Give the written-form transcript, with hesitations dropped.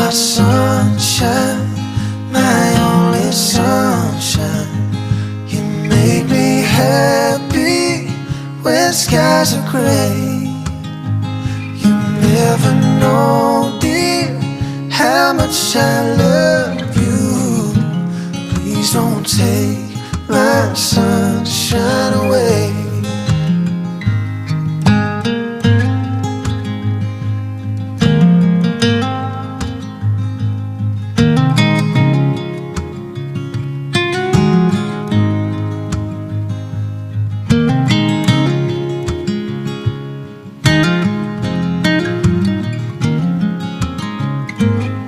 my sunshine, my only sunshine. You make me happy when skies are gray. You never know, dear, how much I love you. Please don't take my sunshine